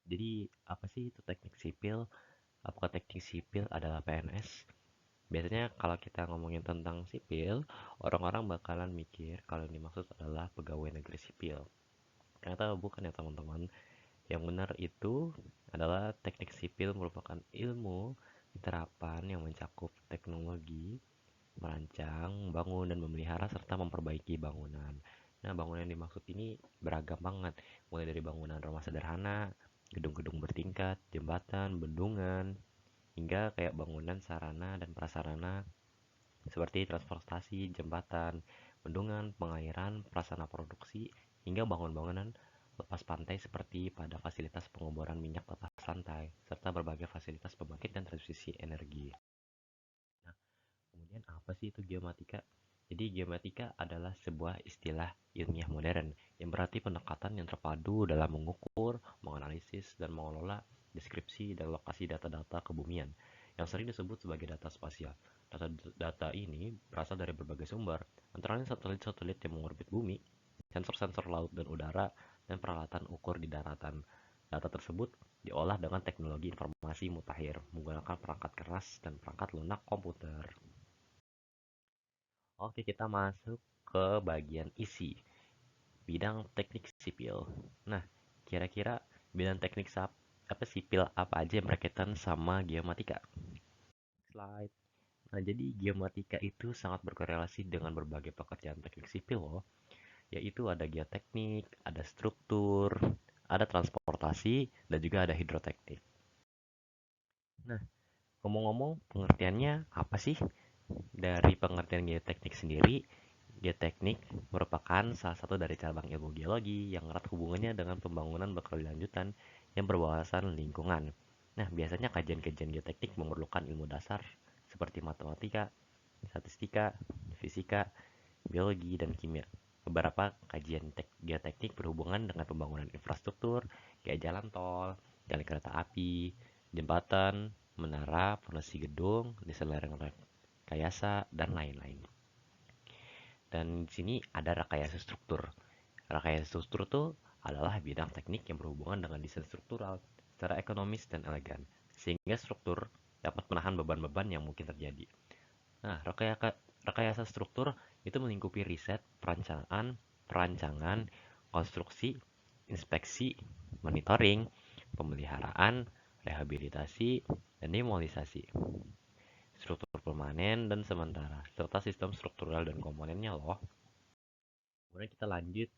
Jadi apa sih itu teknik sipil? Apakah teknik sipil adalah PNS? Biasanya kalau kita ngomongin tentang sipil, orang-orang bakalan mikir kalau yang dimaksud adalah pegawai negeri sipil. Ternyata bukan ya teman-teman. Yang benar itu adalah teknik sipil merupakan ilmu terapan yang mencakup teknologi, merancang, membangun, dan memelihara serta memperbaiki bangunan. Nah, bangunan yang dimaksud ini beragam banget, mulai dari bangunan rumah sederhana, gedung-gedung bertingkat, jembatan, bendungan, hingga kayak bangunan sarana dan prasarana seperti transportasi, jembatan, bendungan, pengairan, prasarana produksi, hingga bangun-bangunan lepas pantai seperti pada fasilitas pengeboran minyak lepas santai, serta berbagai fasilitas pembangkit dan transmisi energi. Nah, kemudian apa sih itu geomatika? Jadi geomatika adalah sebuah istilah ilmiah modern yang berarti pendekatan yang terpadu dalam mengukur, menganalisis, dan mengelola deskripsi dan lokasi data-data kebumian yang sering disebut sebagai data spasial. Data ini berasal dari berbagai sumber, antara lain satelit-satelit yang mengorbit bumi, sensor-sensor laut dan udara, dan peralatan ukur di daratan. Data tersebut diolah dengan teknologi informasi mutakhir menggunakan perangkat keras dan perangkat lunak komputer. Oke, kita masuk ke bagian isi, bidang teknik sipil. Nah, kira-kira bidang teknik apa sipil apa aja yang berkaitan sama geomatika? Slide. Nah, jadi geomatika itu sangat berkorelasi dengan berbagai pekerjaan teknik sipil loh, yaitu ada geoteknik, ada struktur, ada transportasi, dan juga ada hidroteknik. Nah, ngomong-ngomong, pengertiannya apa sih? Dari pengertian geoteknik sendiri, geoteknik merupakan salah satu dari cabang ilmu geologi yang erat hubungannya dengan pembangunan berkelanjutan yang berwawasan lingkungan. Nah, biasanya kajian-kajian geoteknik memerlukan ilmu dasar seperti matematika, statistika, fisika, biologi, dan kimia. Beberapa kajian geoteknik berhubungan dengan pembangunan infrastruktur, kayak jalan tol, jalan kereta api, jembatan, menara, fondasi gedung, desain lereng rekayasa, dan lain-lain. Dan di sini ada rekayasa struktur. Rekayasa struktur itu adalah bidang teknik yang berhubungan dengan desain struktural secara ekonomis dan elegan, sehingga struktur dapat menahan beban-beban yang mungkin terjadi. Nah, rekayasa struktur itu melingkupi riset, perancangan, konstruksi, inspeksi, monitoring, pemeliharaan, rehabilitasi, dan demolisasi, struktur permanen dan sementara, serta sistem struktural dan komponennya loh. Kemudian kita lanjut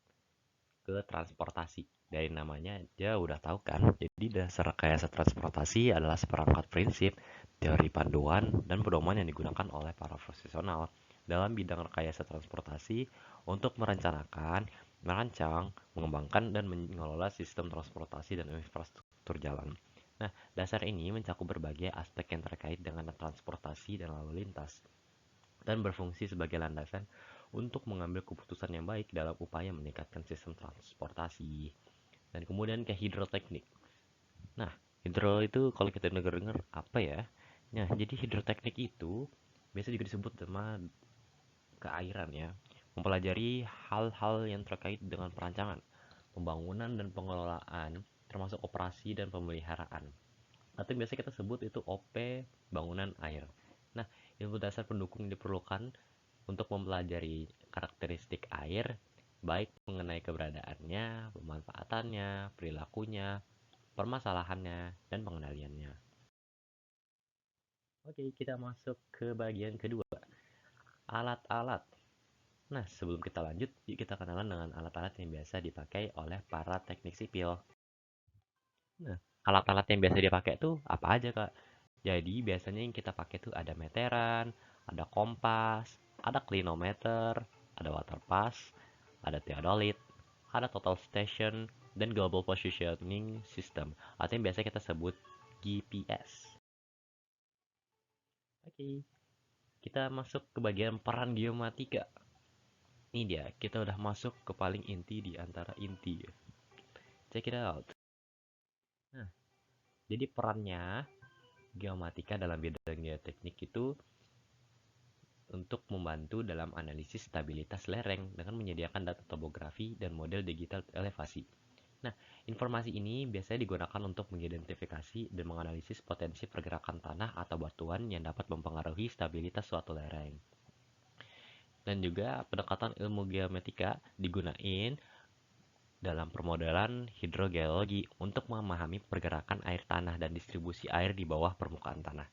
ke transportasi. Dari namanya aja udah tahu kan. Jadi dasar rekayasa transportasi adalah seperangkat prinsip, teori panduan, dan pedoman yang digunakan oleh para profesional dalam bidang rekayasa transportasi untuk merencanakan, merancang, mengembangkan, dan mengelola sistem transportasi dan infrastruktur jalan. Nah, dasar ini mencakup berbagai aspek yang terkait dengan transportasi dan lalu lintas dan berfungsi sebagai landasan untuk mengambil keputusan yang baik dalam upaya meningkatkan sistem transportasi. Dan kemudian ke hidroteknik. Nah, hidro itu kalau kita dengar-dengar apa ya? Nah, jadi hidroteknik itu biasa juga disebut sama keairan ya. Mempelajari hal-hal yang terkait dengan perancangan, pembangunan dan pengelolaan, termasuk operasi dan pemeliharaan. Atau biasa kita sebut itu OP bangunan air. Nah, ilmu dasar pendukung yang diperlukan untuk mempelajari karakteristik air, baik mengenai keberadaannya, pemanfaatannya, perilakunya, permasalahannya, dan pengendaliannya. Oke, kita masuk ke bagian kedua, alat-alat. Nah, sebelum kita lanjut, yuk kita kenalan dengan alat-alat yang biasa dipakai oleh para teknik sipil. Nah, alat-alat yang biasa dipakai tuh apa aja, Kak? Jadi, biasanya yang kita pakai tuh ada meteran, ada kompas, ada clinometer, ada water pass, ada theodolit, ada total station, dan global positioning system, atau yang biasa kita sebut GPS. Oke, kita masuk ke bagian peran geomatika. Ini dia, kita udah masuk ke paling inti di antara inti. Check it out. Nah, jadi perannya geomatika dalam bidang geoteknik itu untuk membantu dalam analisis stabilitas lereng dengan menyediakan data topografi dan model digital elevasi. Nah, informasi ini biasanya digunakan untuk mengidentifikasi dan menganalisis potensi pergerakan tanah atau batuan yang dapat mempengaruhi stabilitas suatu lereng. Dan juga pendekatan ilmu geometrik digunain dalam permodelan hidrogeologi untuk memahami pergerakan air tanah dan distribusi air di bawah permukaan tanah.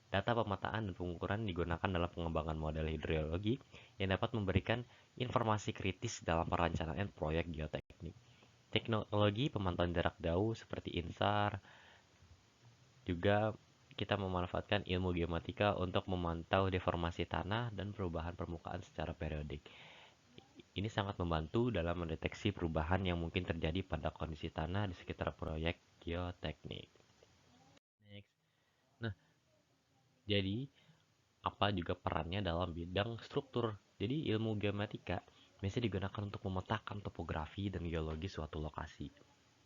Data pemetaan dan pengukuran digunakan dalam pengembangan model hidrogeologi yang dapat memberikan informasi kritis dalam perencanaan proyek geoteknik. Teknologi pemantauan jarak jauh seperti INSAR juga kita memanfaatkan ilmu geomatika untuk memantau deformasi tanah dan perubahan permukaan secara periodik. Ini sangat membantu dalam mendeteksi perubahan yang mungkin terjadi pada kondisi tanah di sekitar proyek geoteknik. Next. Nah, jadi apa juga perannya dalam bidang struktur? Jadi ilmu geomatika biasanya digunakan untuk memetakan topografi dan geologi suatu lokasi.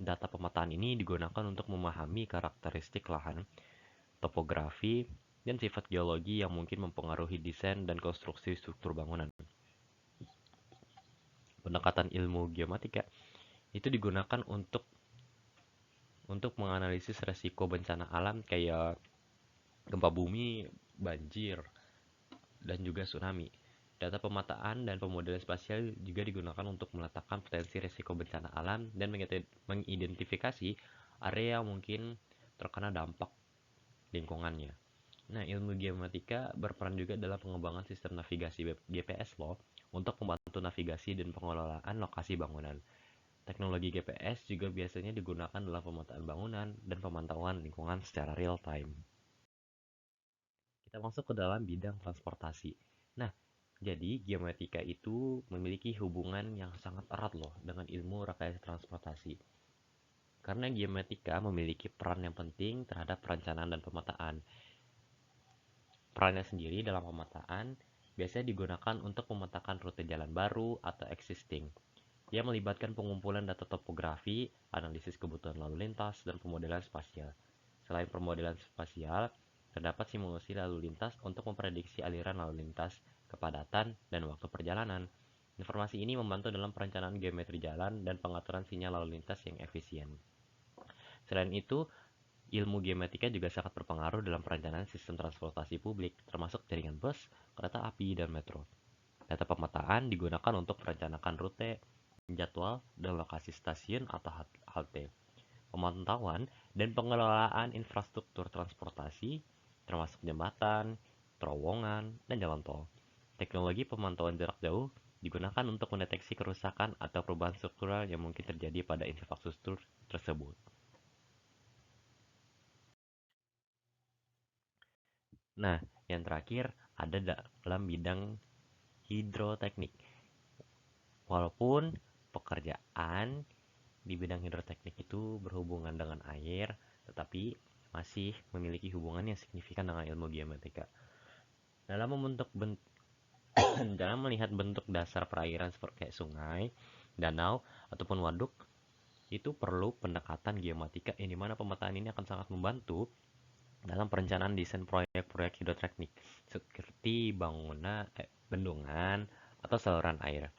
Data pemetaan ini digunakan untuk memahami karakteristik lahan, topografi, dan sifat geologi yang mungkin mempengaruhi desain dan konstruksi struktur bangunan. Pendekatan ilmu geomatika itu digunakan untuk menganalisis resiko bencana alam kayak gempa bumi, banjir, dan juga tsunami. Data pemetaan dan pemodelan spasial juga digunakan untuk meletakkan potensi resiko bencana alam dan mengidentifikasi area yang mungkin terkena dampak lingkungannya. Nah, ilmu geomatika berperan juga dalam pengembangan sistem navigasi GPS loh untuk membantu navigasi dan pengelolaan lokasi bangunan. Teknologi GPS juga biasanya digunakan dalam pemetaan bangunan dan pemantauan lingkungan secara real time. Kita masuk ke dalam bidang transportasi. Nah, jadi geomatika itu memiliki hubungan yang sangat erat loh dengan ilmu rekayasa transportasi. Karena geomatika memiliki peran yang penting terhadap perencanaan dan pemetaan. Perannya sendiri dalam pemetaan biasanya digunakan untuk memetakan rute jalan baru atau existing. Dia melibatkan pengumpulan data topografi, analisis kebutuhan lalu lintas, dan pemodelan spasial. Selain pemodelan spasial, terdapat simulasi lalu lintas untuk memprediksi aliran lalu lintas, kepadatan, dan waktu perjalanan. Informasi ini membantu dalam perencanaan geometri jalan dan pengaturan sinyal lalu lintas yang efisien. Selain itu, ilmu geomatika juga sangat berpengaruh dalam perencanaan sistem transportasi publik, termasuk jaringan bus, kereta api, dan metro. Data pemetaan digunakan untuk merencanakan rute, jadwal, dan lokasi stasiun atau halte. Pemantauan dan pengelolaan infrastruktur transportasi, termasuk jembatan, terowongan, dan jalan tol. Teknologi pemantauan jarak jauh digunakan untuk mendeteksi kerusakan atau perubahan struktural yang mungkin terjadi pada infrastruktur tersebut. Nah, yang terakhir ada dalam bidang hidroteknik. Walaupun pekerjaan di bidang hidroteknik itu berhubungan dengan air, tetapi masih memiliki hubungan yang signifikan dengan ilmu geomatika. Dalam membentuk dalam melihat bentuk dasar perairan seperti kayak sungai, danau, ataupun waduk, itu perlu pendekatan geomatika yang dimana pemetaan ini akan sangat membantu dalam perencanaan desain proyek-proyek hidroteknik seperti bendungan atau saluran air.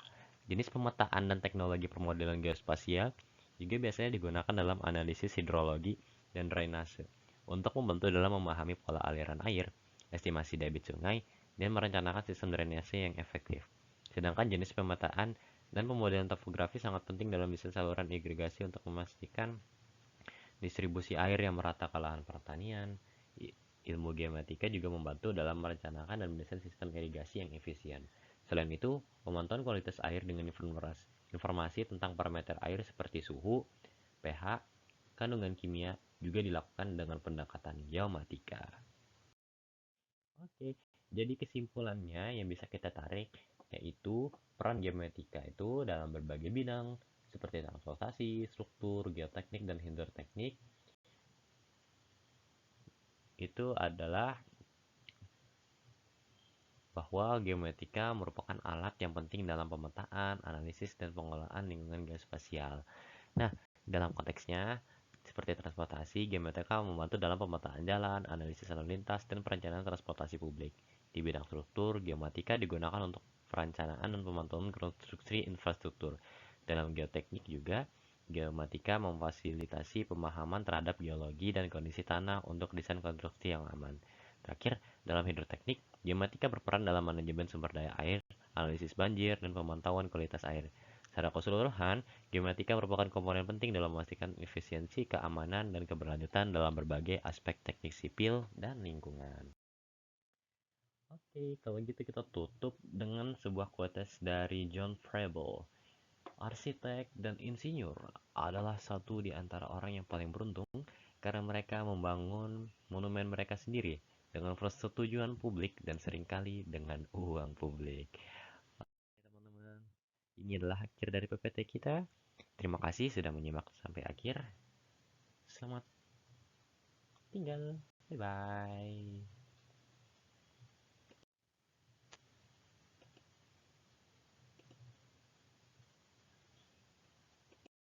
Jenis pemetaan dan teknologi permodelan geospasial juga biasanya digunakan dalam analisis hidrologi dan drainase untuk membantu dalam memahami pola aliran air, estimasi debit sungai, dan merencanakan sistem drainase yang efektif. Sedangkan jenis pemetaan dan pemodelan topografi sangat penting dalam desain saluran irigasi untuk memastikan distribusi air yang merata ke lahan pertanian. Ilmu geomatika juga membantu dalam merencanakan dan mendesain sistem irigasi yang efisien. Selain itu, pemantauan kualitas air dengan informasi tentang parameter air seperti suhu, pH, kandungan kimia juga dilakukan dengan pendekatan geomatika. Oke, jadi kesimpulannya yang bisa kita tarik yaitu peran geomatika itu dalam berbagai bidang seperti transportasi, struktur, geoteknik, dan hidroteknik itu adalah bahwa geomatika merupakan alat yang penting dalam pemetaan, analisis, dan pengelolaan lingkungan geospasial. Nah, dalam konteksnya, seperti transportasi, geomatika membantu dalam pemetaan jalan, analisis lalu lintas, dan perencanaan transportasi publik. Di bidang struktur, geomatika digunakan untuk perencanaan dan pemantauan konstruksi infrastruktur. Dalam geoteknik juga Geomatika memfasilitasi pemahaman terhadap geologi dan kondisi tanah untuk desain konstruksi yang aman. Terakhir, dalam hidroteknik, geomatika berperan dalam manajemen sumber daya air, analisis banjir, dan pemantauan kualitas air. Secara keseluruhan, geomatika merupakan komponen penting dalam memastikan efisiensi, keamanan, dan keberlanjutan dalam berbagai aspek teknik sipil dan lingkungan. Oke, kalau gitu kita tutup dengan sebuah quotes dari John Preble. Arsitek dan insinyur adalah satu di antara orang yang paling beruntung karena mereka membangun monumen mereka sendiri dengan persetujuan publik dan seringkali dengan uang publik. Oke, teman-teman, ini adalah akhir dari PPT kita. Terima kasih sudah menyimak sampai akhir. Selamat tinggal. Bye bye.